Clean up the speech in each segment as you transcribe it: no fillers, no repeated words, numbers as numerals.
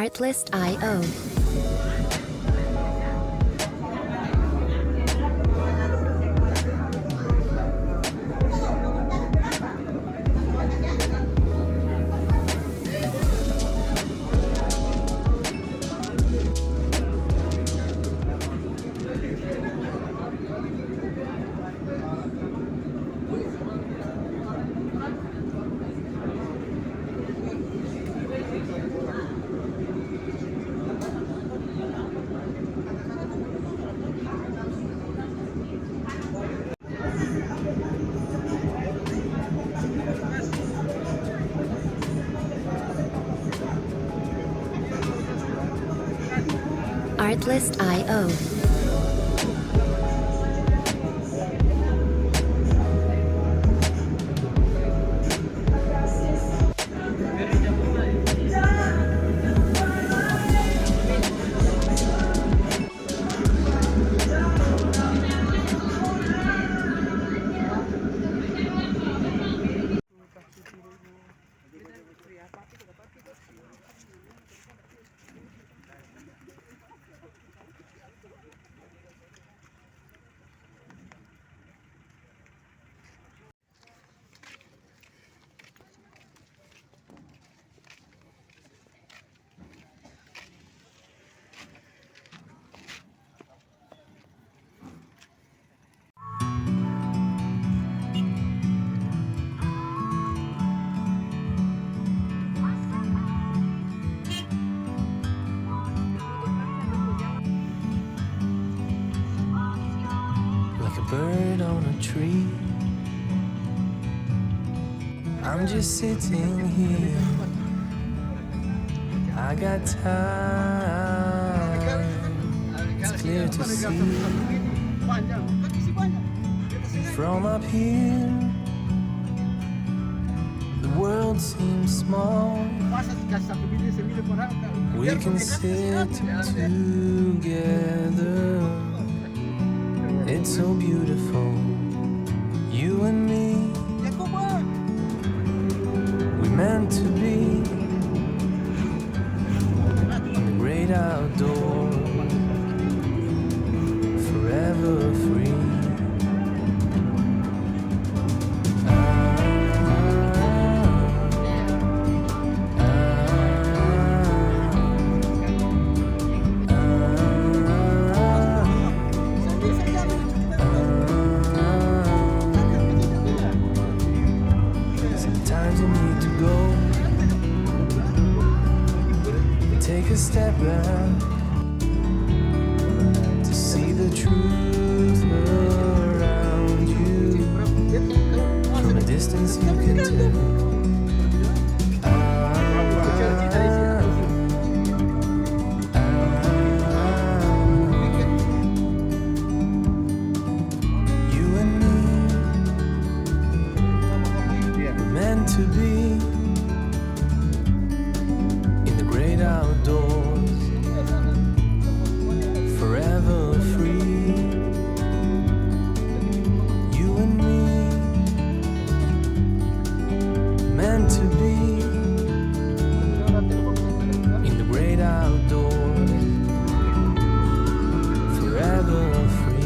Artlist.io. Artlist.io. Like a bird on a tree, I'm just sitting here. I got time, it's clear to see. From up here, the world seems small. We can sit together. It's so beautiful, you and me. We meant to be in the great outdoors, forever free. Sometimes you need to go, take a step back to see the truth around you. From a distance you can tell. You and me were meant to be in the great outdoors, forever free. You and me, meant to be in the great outdoors, forever free.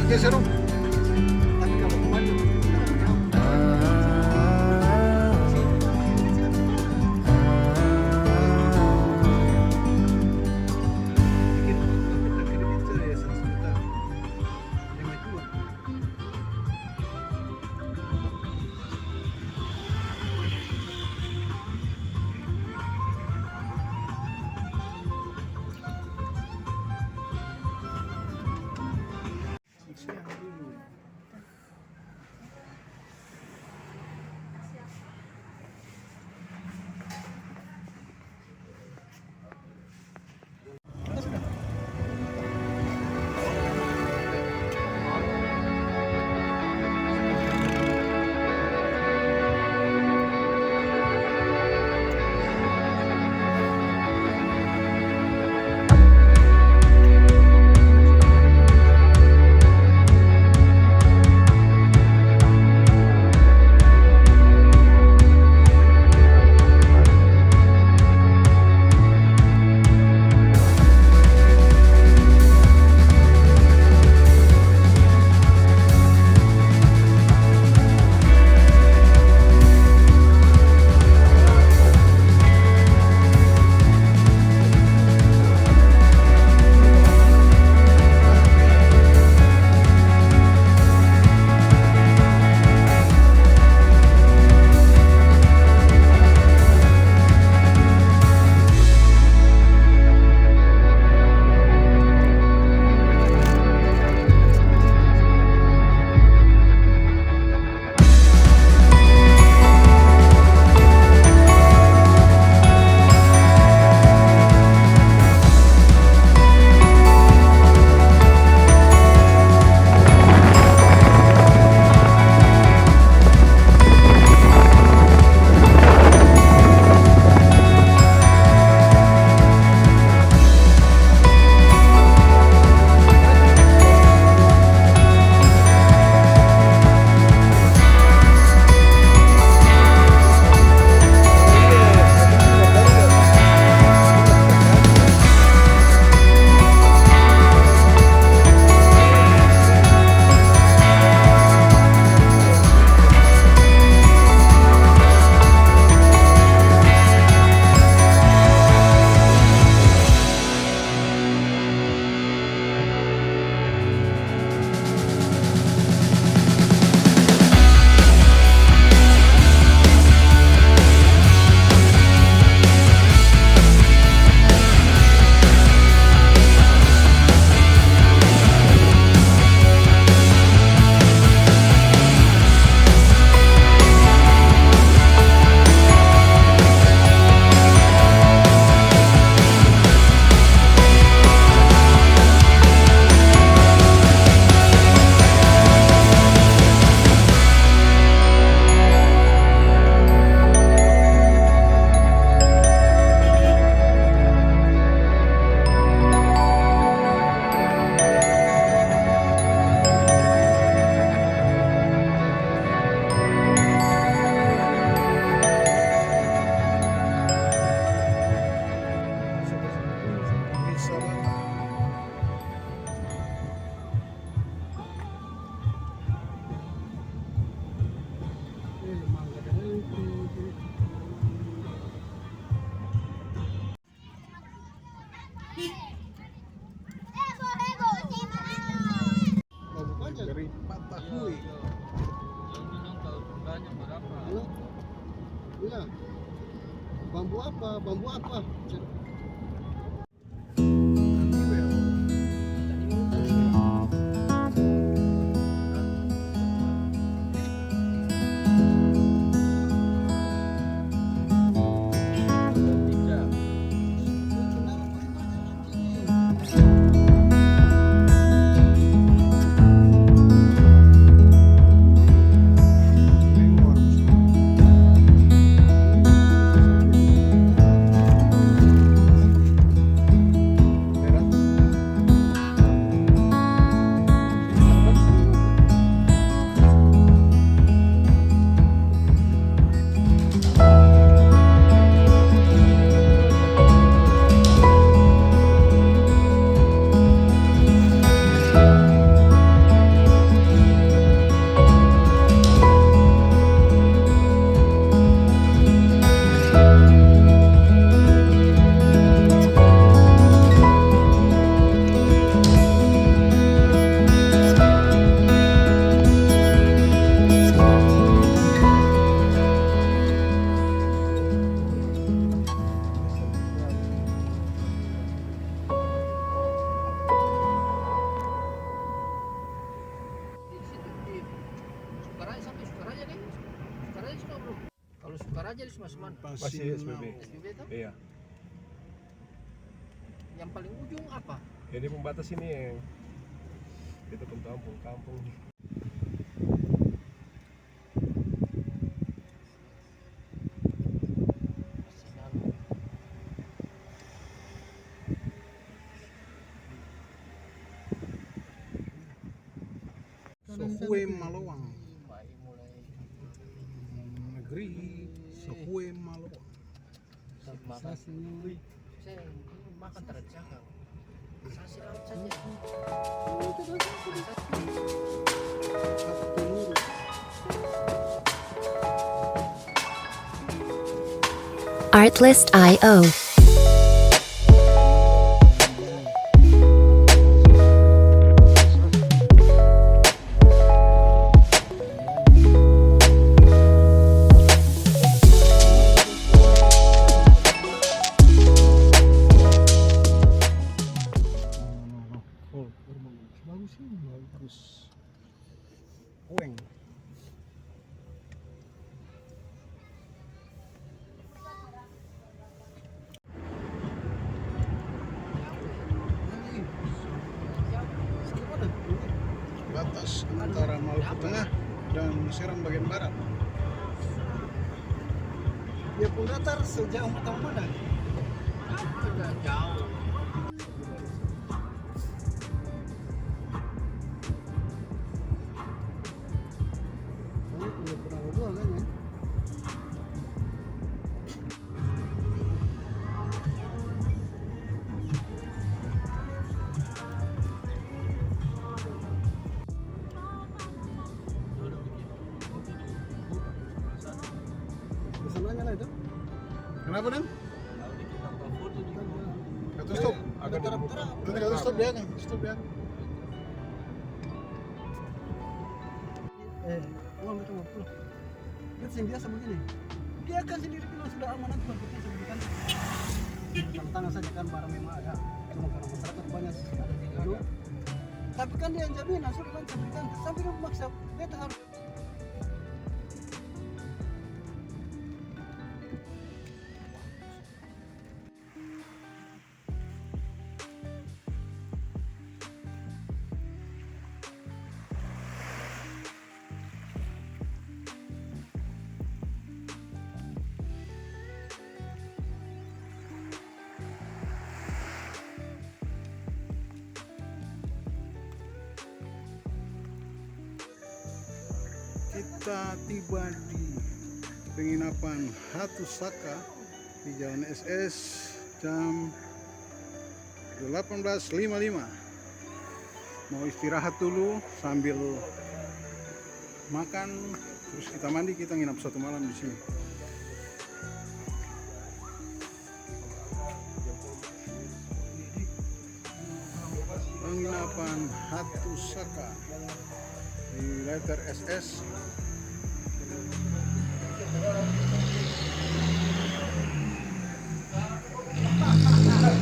apa? Bambu apa? Kalau Sukaraja di Sumasman Masih SPB. SPB itu Iya. yang paling ujung apa? Jadi pembatas ini yang kita kampung-kampung. Sokue Malawang. Mulai Negeri Sokue Malawang. makan. Saya makan terjangkau. Sasi laut saja. Artlist.io. Bagus sih, bagus. Weng. Batas antara Maluku Tengah dan Serang bagian barat. Dia pun datar sejauh tahu mana? Sudah jauh. Udah pernah ngobrol kan ya? Kesananya lah itu. Kenapa Dan? Kata stop. Agak dibuka. Nanti kata stop dia kan? Stop dia. Uang itu 50. Itu yang biasa begini. Dia akan sendiri bilang sudah aman nanti berpikir sendiri kan. Tantangan saja kan barang memang ada. Cuma karena masyarakat banyak ada di lalu. Tapi kan dia yang jaminan sudah kan berikan sampai dia memaksa dia harus. Kita tiba di penginapan Hatusaka di Jalan SS jam 18.55. Mau istirahat dulu sambil makan, terus kita mandi, kita nginap 1 malam di sini. Penginapan Hatusaka di letter SS.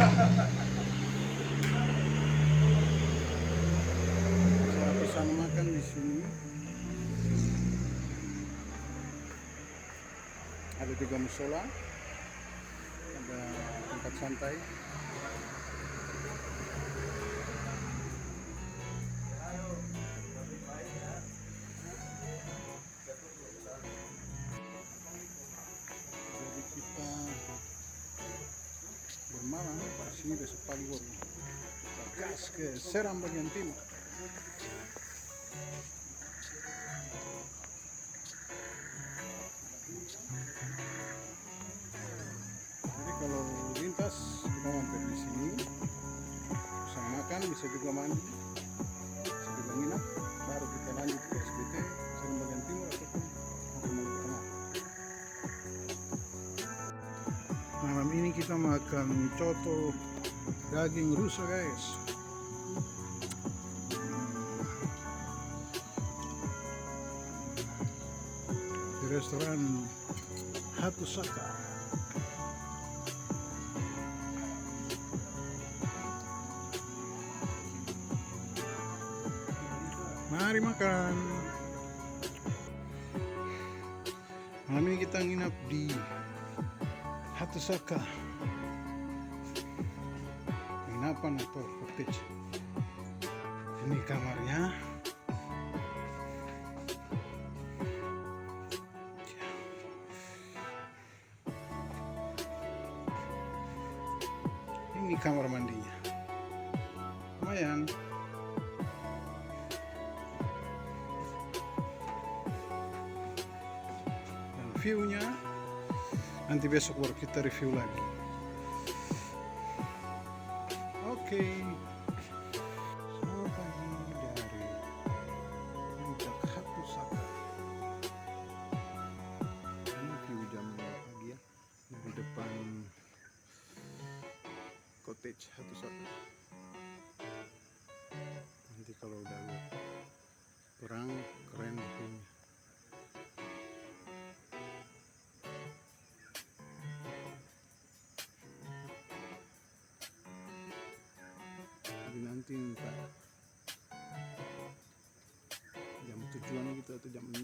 Saya pesan makan di sini. Ada juga musola, ada tempat santai. Jadi kita bermalam di sini besok pagi baru kita gas ke Seram bagian timur. Jadi kalau lintas kita mampir di sini, bisa makan, bisa juga mandi, bisa juga nginap, baru kita lanjut ke SBT Seram bagian timur ataupun Maluku Tengah. Malam ini kita makan coto daging rusa guys. Di restoran Hatusaka. Mari makan. Malam ini kita nginap di Hatusaka. Penginapan atau cottage. Ini kamarnya. Ini kamar mandinya. Lumayan. Dan view-nya nanti besok baru kita review lagi. Oke. Selamat pagi dari Puncak Hatusaka. Ini view jam pagi ya. Di depan cottage Hatusaka. Nanti kalau udah terang keren view-nya. Jadi nanti entah jam 7-an gitu atau jam 6